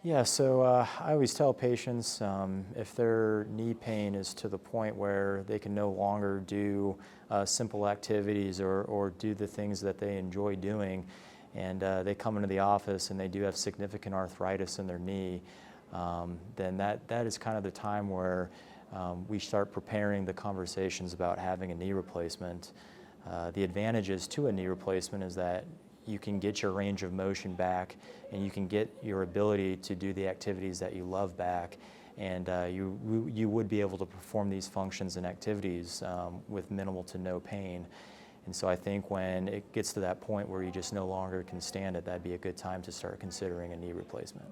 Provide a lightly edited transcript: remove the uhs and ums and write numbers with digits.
Yeah, so I always tell patients if their knee pain is to the point where they can no longer do simple activities or do the things that they enjoy doing, and they come into the office and they do have significant arthritis in their knee, then that is kind of the time where we start preparing the conversations about having a knee replacement. The advantages to a knee replacement is that you can get your range of motion back, and you can get your ability to do the activities that you love back, and you would be able to perform these functions and activities with minimal to no pain. And so I think when it gets to that point where you just no longer can stand it, that'd be a good time to start considering a knee replacement.